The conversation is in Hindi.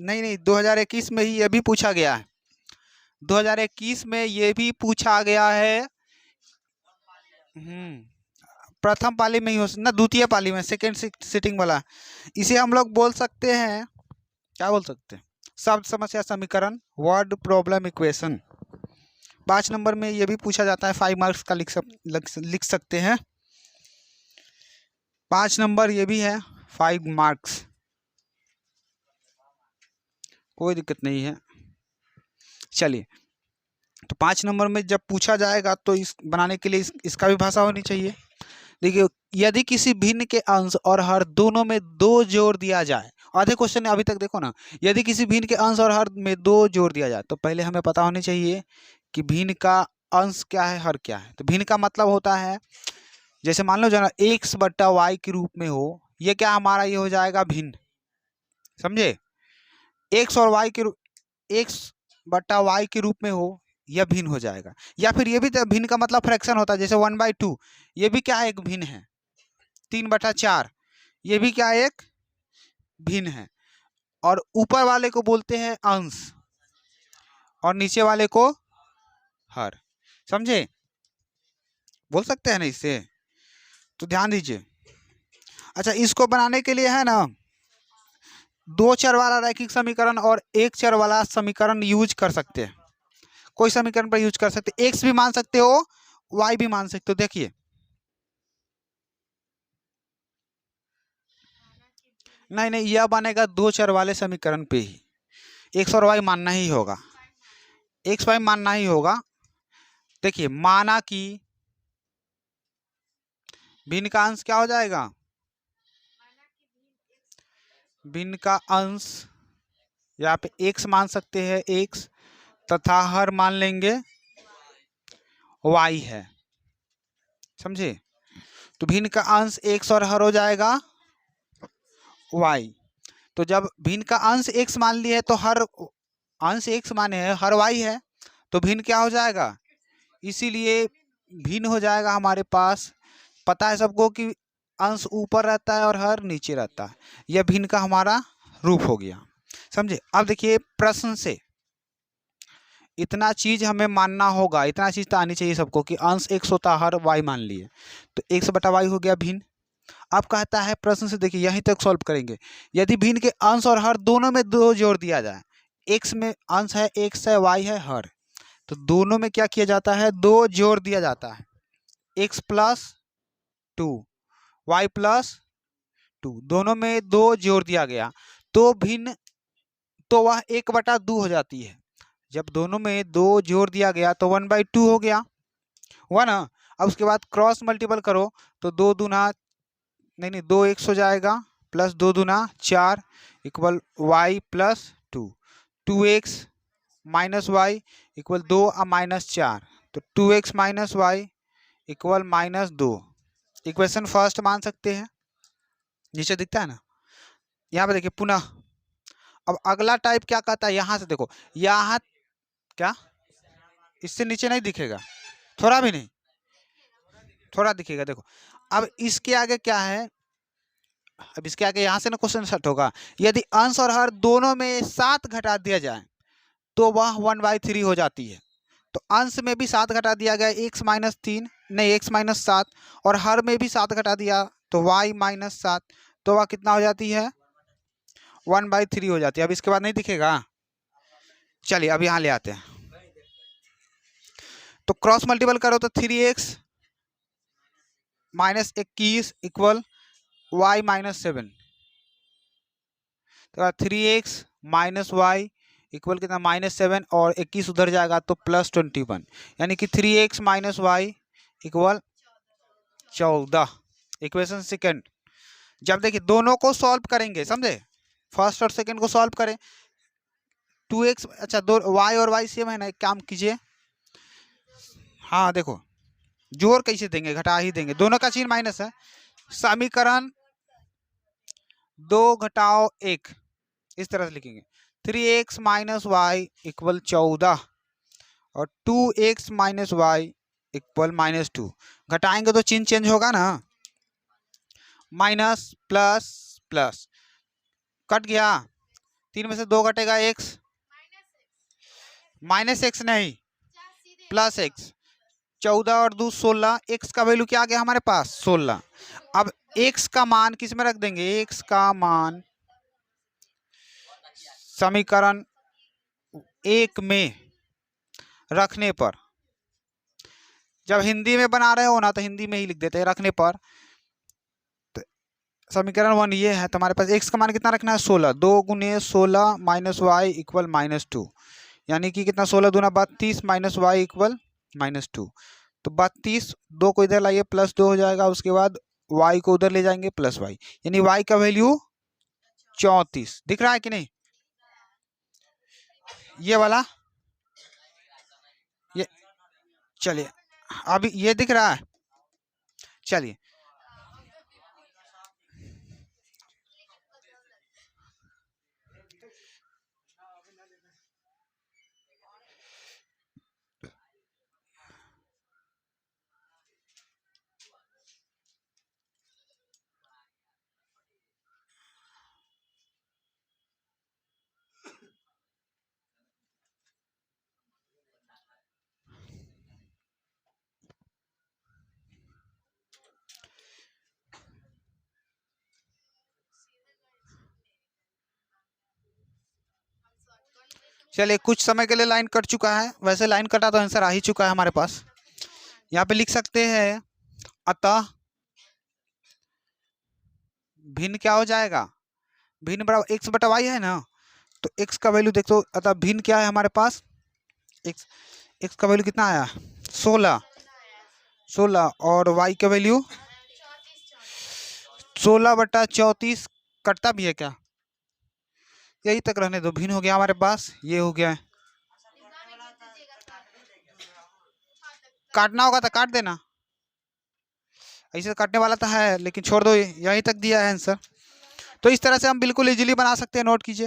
नहीं नहीं, 2021 में ही ये भी पूछा गया है। 2021 में ये भी पूछा गया है। प्रथम पाली में ही हो ना, द्वितीय पाली में, सेकेंड सिटिंग वाला। इसे हम लोग बोल सकते हैं, क्या बोल सकते हैं, शब्द समस्या समीकरण, वर्ड प्रॉब्लम इक्वेशन। 5 नंबर में ये भी पूछा जाता है, 5 मार्क्स का लिख सकते हैं। 5 नंबर ये भी है, 5 मार्क्स, कोई दिक्कत नहीं है। चलिए, तो 5 नंबर में जब पूछा जाएगा तो इस बनाने के लिए इसका भी भाषा होनी चाहिए। देखिए, यदि किसी भिन्न के अंश और हर दोनों में 2 जोड़ दिया जाए, आधे क्वेश्चन अभी तक देखो ना, यदि किसी भिन्न के अंश और हर में 2 जोड़ दिया जाए, तो पहले हमें पता होनी चाहिए कि भिन्न का अंश क्या है, हर क्या है। तो भिन्न का मतलब होता है, जैसे मान लो जना x बट्टा वाई के रूप में हो, ये क्या हमारा, ये हो जाएगा भिन्न, समझे। x और y के x बट्टा वाई के रूप में हो, यह भिन्न हो जाएगा। या फिर ये भी तो भिन्न का मतलब फ्रैक्शन होता है, जैसे 1/2, ये भी क्या एक भिन्न है। 3/4, ये भी क्या एक भिन्न है। और ऊपर वाले को बोलते हैं अंश और नीचे वाले को हर, समझे, बोल सकते हैं ना इससे, तो ध्यान दीजिए। अच्छा, इसको बनाने के लिए है ना, 2 चर वाला रैखिक समीकरण और 1 चर वाला समीकरण यूज कर सकते हैं। कोई समीकरण पर यूज कर सकते, एक्स भी मान सकते हो, वाई भी मान सकते हो। देखिए, नहीं नहीं, यह बनेगा 2 चर वाले समीकरण पे ही, एक्स और वाई मानना ही होगा, एक्स वाई मानना ही होगा। देखिए, माना कि भिन्न का अंश क्या हो जाएगा, भिन्न का अंश यहाँ पे x मान सकते हैं, x, तथा हर मान लेंगे y है, समझे। तो भिन्न का अंश x और हर हो जाएगा y। तो जब भिन्न का अंश x मान लिए है तो हर अंश x माने है, हर y है, तो भिन्न क्या हो जाएगा, इसीलिए भिन्न हो जाएगा हमारे पास। पता है सबको कि अंश ऊपर रहता है और हर नीचे रहता है, यह भिन्न का हमारा रूप हो गया, समझे। अब देखिए, प्रश्न से इतना चीज हमें मानना होगा, इतना चीज तो आनी चाहिए सबको कि अंश x होता है, हर y मान लिए, तो x बटा y हो गया भिन्न। अब कहता है प्रश्न से, देखिए यहीं तक सॉल्व करेंगे, यदि भिन्न के अंश और हर दोनों में 2 जोड़ दिया जाए, x में अंश है, x है, y है, हर, तो दोनों में क्या किया जाता है, 2 जोड़ दिया जाता है, x प्लस 2, y प्लस 2, दोनों में 2 जोड़ दिया गया, तो भिन्न, तो वह 1/2 हो जाती है। जब दोनों में 2 जोड़ दिया गया तो 1/2 हो गया, हुआ ना। अब उसके बाद क्रॉस मल्टीपल करो तो 2 दूना, नहीं नहीं, 2x हो जाएगा, प्लस 2 दूना 4 equal y plus 2, 2x minus y equal 2 minus 4, तो 2x minus y equal -2। Equation first मान सकते हैं, नीचे दिखता है ना, यहाँ पे देखिए पुनः। अब अगला टाइप क्या कहता है, यहाँ से देखो, यहाँ क्या, इससे नीचे नहीं दिखेगा, थोड़ा भी नहीं, थोड़ा दिखेगा, देखो। अब इसके आगे क्या है, अब इसके आगे यहाँ से ना क्वेश्चन सेट होगा, यदि अंश और हर दोनों में 7 घटा दिया जाए तो वह 1/3 हो जाती है। तो अंश में भी 7 घटा दिया गया, x माइनस 3, नहीं x माइनस 7, और हर में भी 7 घटा दिया तो y माइनस 7, तो वह कितना हो जाती है, 1/3 हो जाती है। अब इसके बाद नहीं दिखेगा, चलिए अब यहाँ ले आते हैं, तो क्रॉस मल्टीपल करो तो 3x minus 21 equal y minus 7, तो 3x माइनस वाई इक्वल कितना, -7, और 21 उधर जाएगा तो +21, यानी कि 3x minus y equal 14। Equation second, जब देखिए दोनों को सॉल्व करेंगे, समझे, फर्स्ट और सेकेंड को सॉल्व करें, 2x, अच्छा दो y और y सेम है ना, एक काम कीजिए, हाँ देखो जोड़ कैसे देंगे, घटा ही देंगे, दोनों का चिन्ह माइनस है। समीकरण 2 घटाओ 1, इस तरह से लिखेंगे, 3x माइनस वाई इक्वल 14 और 2x माइनस वाई इक्वल -2। घटाएंगे तो चिन्ह चेंज होगा ना, माइनस प्लस प्लस, कट गया, 3 में से 2 घटेगा x, माइनस एक्स नहीं प्लस एक्स। 14 और 2 16, x का वैल्यू क्या आ गया हमारे पास 16। अब x का मान किस में रख देंगे, x का मान समीकरण 1 में रखने पर, जब हिंदी में बना रहे हो ना तो हिंदी में ही लिख देते हैं रखने पर। तो समीकरण 1 ये है, तुम्हारे पास x का मान कितना रखना है 16, 2 गुने 16 माइनस वाई इक्वल -2, यानी कि कितना 16 दूना 32 माइनस वाई इक्वल -2। तो 32, 2 को इधर लाइए +2 हो जाएगा, उसके बाद y को उधर ले जाएंगे प्लस वाई, यानी y का वैल्यू 34 दिख रहा है कि नहीं, ये वाला, ये चलिए अभी ये दिख रहा है। चलिए चलिए कुछ समय के लिए लाइन कट चुका है, वैसे लाइन कटा तो आंसर आ ही चुका है हमारे पास। यहाँ पे लिख सकते हैं अतः भिन्न क्या हो जाएगा, भिन्न बराबर x बटा वाई है ना, तो x का वैल्यू देखो, अतः भिन्न क्या है हमारे पास, x का वैल्यू कितना आया 16 और y का वैल्यू 16/34, कटता भी है क्या, यही तक रहने दो, भिन्न हो गया हमारे पास, ये हो गया। काटना होगा तो काट देना, ऐसे काटने वाला तो है लेकिन छोड़ दो, यहीं तक दिया है आंसर। तो इस तरह से हम बिल्कुल इजीली बना सकते हैं, नोट कीजिए।